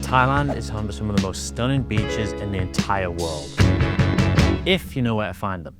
Thailand is home to some of the most stunning beaches in the entire world, if you know where to find them.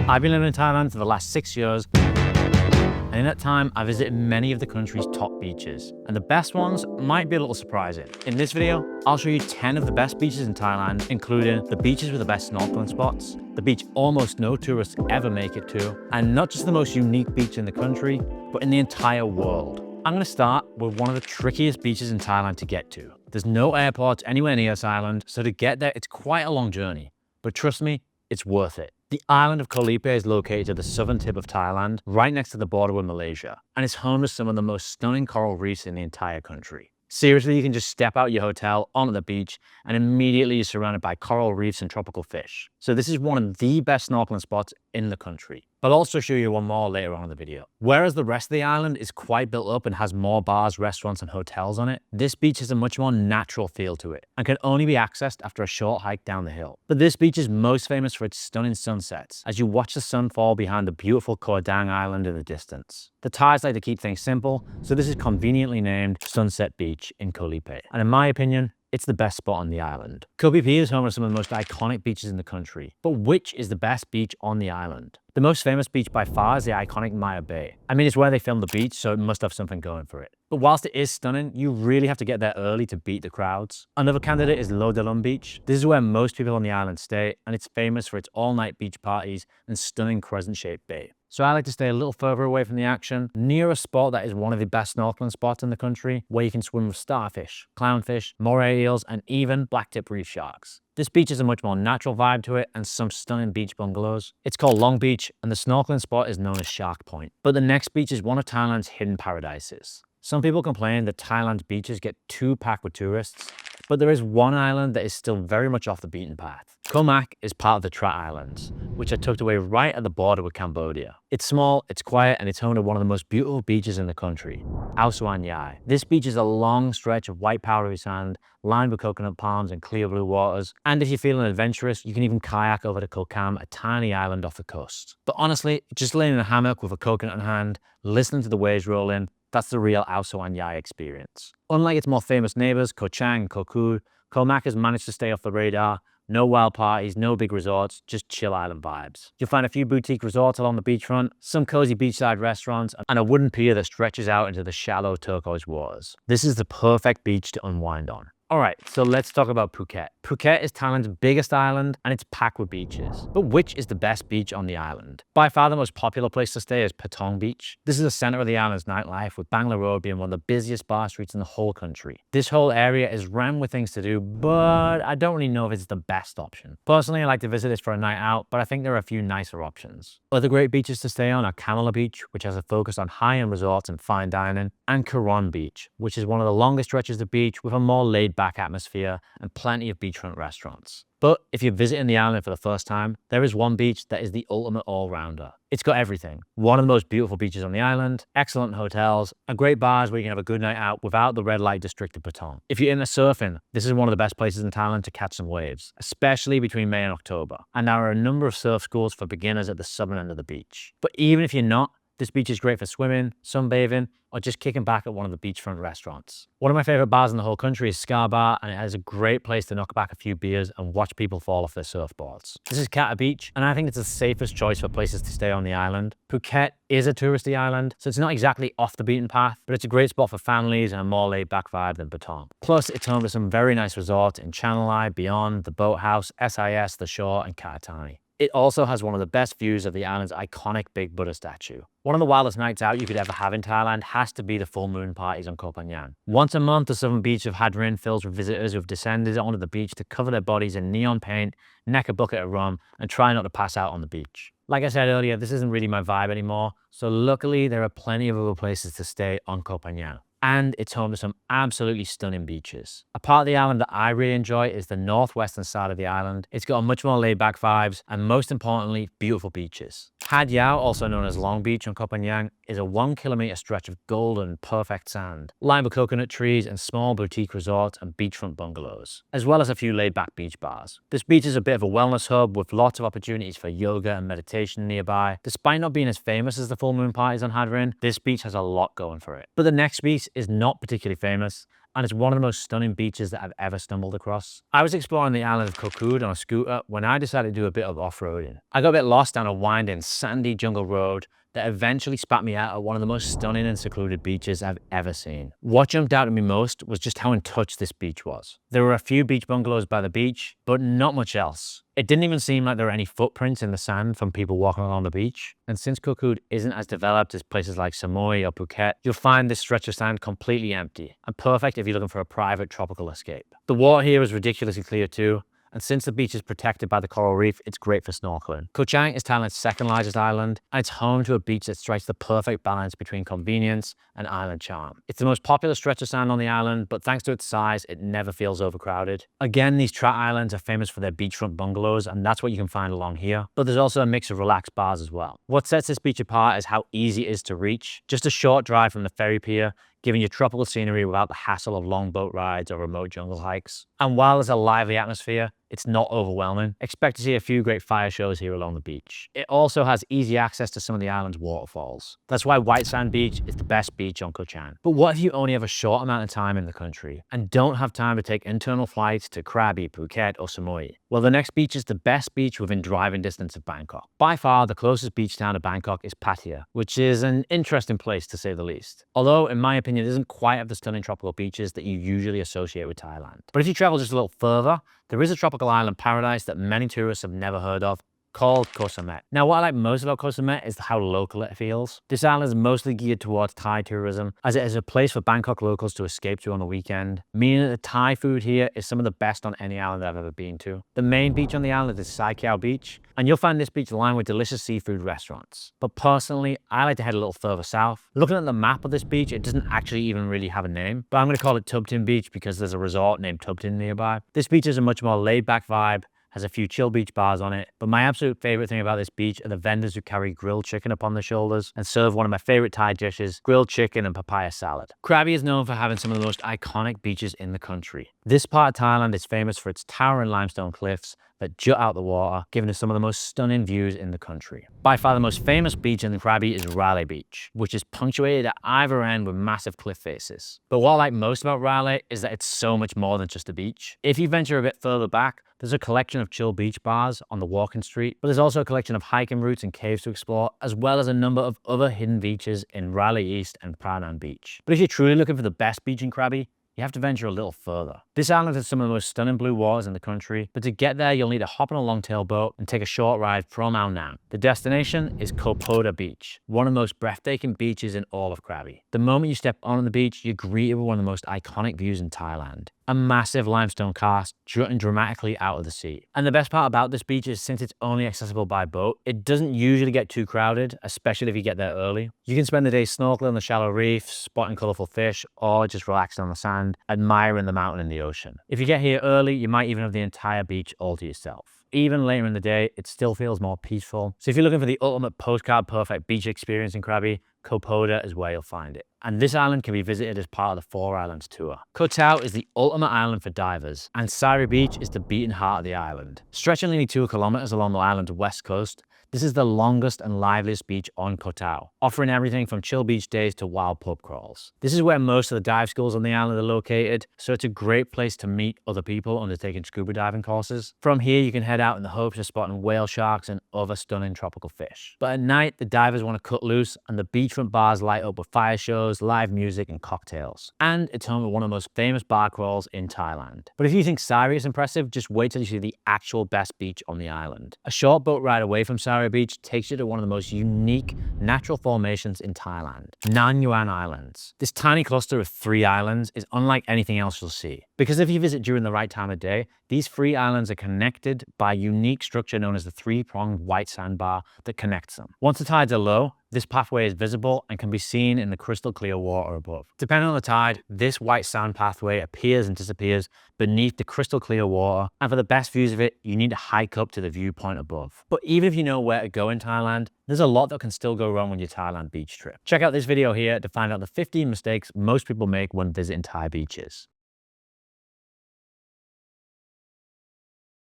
I've been living in Thailand for the last 6 years, and in that time, I visited many of the country's top beaches, and the best ones might be a little surprising. In this video, I'll show you 10 of the best beaches in Thailand, including the beaches with the best snorkeling spots, the beach almost no tourists ever make it to, and not just the most unique beach in the country, but in the entire world. I'm going to start with one of the trickiest beaches in Thailand to get to. There's no airports anywhere near this island, so to get there, it's quite a long journey. But trust me, it's worth it. The island of Koh Lipe is located at the southern tip of Thailand, right next to the border with Malaysia, and it's home to some of the most stunning coral reefs in the entire country. Seriously, you can just step out your hotel onto the beach and immediately you're surrounded by coral reefs and tropical fish. So this is one of the best snorkeling spots in the country. I'll also show you one more later on in the video. Whereas the rest of the island is quite built up and has more bars, restaurants and hotels on it, this beach has a much more natural feel to it and can only be accessed after a short hike down the hill. But this beach is most famous for its stunning sunsets as you watch the sun fall behind the beautiful Koh Dang Island in the distance. The Thais like to keep things simple, so this is conveniently named Sunset Beach in Koh Lipe. And in my opinion, it's the best spot on the island. Koh Phi Phi is home to some of the most iconic beaches in the country. But which is the best beach on the island? The most famous beach by far is the iconic Maya Bay. I mean, it's where they filmed the beach, so it must have something going for it. But whilst it is stunning, you really have to get there early to beat the crowds. Another candidate is Lo Dalum Beach. This is where most people on the island stay, and it's famous for its all-night beach parties and stunning crescent-shaped bay. So I like to stay a little further away from the action, near a spot that is one of the best snorkeling spots in the country, where you can swim with starfish, clownfish, moray eels, and even black-tip reef sharks. This beach has a much more natural vibe to it and some stunning beach bungalows. It's called Long Beach, and the snorkeling spot is known as Shark Point. But the next beach is one of Thailand's hidden paradises. Some people complain that Thailand's beaches get too packed with tourists, but there is one island that is still very much off the beaten path. Koh Mak is part of the Trat Islands, which are tucked away right at the border with Cambodia. It's small, it's quiet, and it's home to one of the most beautiful beaches in the country, Ao Suan Yai. This beach is a long stretch of white powdery sand, lined with coconut palms and clear blue waters. And if you're feeling adventurous, you can even kayak over to Koh Kam, a tiny island off the coast. But honestly, just laying in a hammock with a coconut in hand, listening to the waves roll in, that's the real Ao Suan Yai experience. Unlike its more famous neighbors, Koh Chang and Koh Kood, Koh Mak has managed to stay off the radar. No wild parties, no big resorts, just chill island vibes. You'll find a few boutique resorts along the beachfront, some cozy beachside restaurants, and a wooden pier that stretches out into the shallow turquoise waters. This is the perfect beach to unwind on. Alright, so let's talk about Phuket. Phuket is Thailand's biggest island and it's packed with beaches. But which is the best beach on the island? By far the most popular place to stay is Patong Beach. This is the center of the island's nightlife, with Bangla Road being one of the busiest bar streets in the whole country. This whole area is rammed with things to do, but I don't really know if it's the best option. Personally, I like to visit this for a night out, but I think there are a few nicer options. Other great beaches to stay on are Kamala Beach, which has a focus on high-end resorts and fine dining, and Karon Beach, which is one of the longest stretches of beach with a more laid-back atmosphere and plenty of beachfront restaurants. But if you're visiting the island for the first time, there is one beach that is the ultimate all-rounder. It's got everything. One of the most beautiful beaches on the island, excellent hotels, and great bars where you can have a good night out without the red light district of Patong. If you're into surfing, this is one of the best places in Thailand to catch some waves, especially between May and October. And there are a number of surf schools for beginners at the southern end of the beach. But even if you're not, this beach is great for swimming, sunbathing, or just kicking back at one of the beachfront restaurants. One of my favorite bars in the whole country is Scar Bar, and it has a great place to knock back a few beers and watch people fall off their surfboards. This is Kata Beach, and I think it's the safest choice for places to stay on the island. Phuket is a touristy island, so it's not exactly off the beaten path, but it's a great spot for families and a more laid-back vibe than Patong. Plus, it's home to some very nice resorts in Chanel Eye, Beyond, The Boathouse, SIS, The Shore, and Katatani. It also has one of the best views of the island's iconic big Buddha statue. One of the wildest nights out you could ever have in Thailand has to be the full moon parties on Koh Phangan. Once a month, the southern beach of Hadrin fills with visitors who have descended onto the beach to cover their bodies in neon paint, neck a bucket of rum, and try not to pass out on the beach. Like I said earlier, this isn't really my vibe anymore, so luckily there are plenty of other places to stay on Koh Phangan. And it's home to some absolutely stunning beaches. A part of the island that I really enjoy is the northwestern side of the island. It's got a much more laid-back vibes and, most importantly, beautiful beaches. Had Yao, also known as Long Beach on Koh Phangan, is a 1 kilometer stretch of golden, perfect sand, lined with coconut trees and small boutique resorts and beachfront bungalows, as well as a few laid-back beach bars. This beach is a bit of a wellness hub with lots of opportunities for yoga and meditation nearby. Despite not being as famous as the full moon parties on Hadrin, this beach has a lot going for it. But the next beach is not particularly famous, and it's one of the most stunning beaches that I've ever stumbled across. I was exploring the island of Koh Samet on a scooter when I decided to do a bit of off-roading. I got a bit lost down a winding, sandy jungle road that eventually spat me out at one of the most stunning and secluded beaches I've ever seen. What jumped out at me most was just how untouched this beach was. There were a few beach bungalows by the beach, but not much else. It didn't even seem like there were any footprints in the sand from people walking along the beach. And since Koh Samet isn't as developed as places like Samui or Phuket, you'll find this stretch of sand completely empty and perfect if you're looking for a private tropical escape. The water here is ridiculously clear too, and since the beach is protected by the coral reef, it's great for snorkeling. Koh Chang is Thailand's second largest island, and it's home to a beach that strikes the perfect balance between convenience and island charm. It's the most popular stretch of sand on the island, but thanks to its size, it never feels overcrowded. Again, these Trat Islands are famous for their beachfront bungalows, and that's what you can find along here. But there's also a mix of relaxed bars as well. What sets this beach apart is how easy it is to reach. Just a short drive from the ferry pier, giving you tropical scenery without the hassle of long boat rides or remote jungle hikes. And while there's a lively atmosphere, it's not overwhelming. Expect to see a few great fire shows here along the beach. It also has easy access to some of the island's waterfalls. That's why White Sand Beach is the best beach on Koh Chang. But what if you only have a short amount of time in the country and don't have time to take internal flights to Krabi, Phuket or Samui? Well, the next beach is the best beach within driving distance of Bangkok. By far, the closest beach town to Bangkok is Pattaya, which is an interesting place to say the least. Although, in my opinion, it doesn't quite have the stunning tropical beaches that you usually associate with Thailand. But if you travel just a little further, there is a tropical island paradise that many tourists have never heard of, called Koh Samet. Now, what I like most about Koh Samet is how local it feels. This island is mostly geared towards Thai tourism, as it is a place for Bangkok locals to escape to on the weekend, meaning that the Thai food here is some of the best on any island I've ever been to. The main beach on the island is Sai Kiao Beach, and you'll find this beach lined with delicious seafood restaurants. But personally, I like to head a little further south. Looking at the map of this beach, it doesn't actually even really have a name, but I'm going to call it Tubtin Beach because there's a resort named Tubtin nearby. This beach is a much more laid-back vibe, has a few chill beach bars on it, but my absolute favorite thing about this beach are the vendors who carry grilled chicken upon their shoulders and serve one of my favorite Thai dishes, grilled chicken and papaya salad. Krabi is known for having some of the most iconic beaches in the country. This part of Thailand is famous for its towering limestone cliffs that jut out the water, giving us some of the most stunning views in the country. By far the most famous beach in the Krabi is Railay Beach, which is punctuated at either end with massive cliff faces. But what I like most about Railay is that it's so much more than just a beach. If you venture a bit further back, there's a collection of chill beach bars on the walking street, but there's also a collection of hiking routes and caves to explore, as well as a number of other hidden beaches in Railay East and Pranan Beach. But if you're truly looking for the best beach in Krabi, you have to venture a little further. This island has some of the most stunning blue waters in the country, but to get there, you'll need to hop on a long-tail boat and take a short ride from Ao Nang. The destination is Koh Poda Beach, one of the most breathtaking beaches in all of Krabi. The moment you step on the beach, you're greeted with one of the most iconic views in Thailand. A massive limestone cast jutting dramatically out of the sea. And the best part about this beach is since it's only accessible by boat, it doesn't usually get too crowded, especially if you get there early. You can spend the day snorkeling on the shallow reef, spotting colorful fish, or just relaxing on the sand, admiring the mountain and the ocean. If you get here early, you might even have the entire beach all to yourself. Even later in the day, it still feels more peaceful. So if you're looking for the ultimate postcard perfect beach experience in Krabi, Koh Poda is where you'll find it. And this island can be visited as part of the Four Islands tour. Koh Tao is the ultimate island for divers, and Sari Beach is the beating heart of the island. Stretching nearly 2 kilometers along the island's west coast, this is the longest and liveliest beach on Koh Tao, offering everything from chill beach days to wild pub crawls. This is where most of the dive schools on the island are located, so it's a great place to meet other people undertaking scuba diving courses. From here, you can head out in the hopes of spotting whale sharks and other stunning tropical fish. But at night, the divers want to cut loose, and the beachfront bars light up with fire shows, live music, and cocktails. And it's home to one of the most famous bar crawls in Thailand. But if you think Sari is impressive, just wait till you see the actual best beach on the island. A short boat ride away from Sari Beach takes you to one of the most unique natural formations in Thailand, Nan Yuan Islands. This tiny cluster of 3 islands is unlike anything else you'll see, because if you visit during the right time of day, these 3 islands are connected by a unique structure known as the 3-pronged white sandbar that connects them. Once the tides are low, this pathway is visible and can be seen in the crystal clear water above. Depending on the tide, this white sand pathway appears and disappears beneath the crystal clear water, and for the best views of it, you need to hike up to the viewpoint above. But even if you know where to go in Thailand, there's a lot that can still go wrong on your Thailand beach trip. Check out this video here to find out the 15 mistakes most people make when visiting Thai beaches.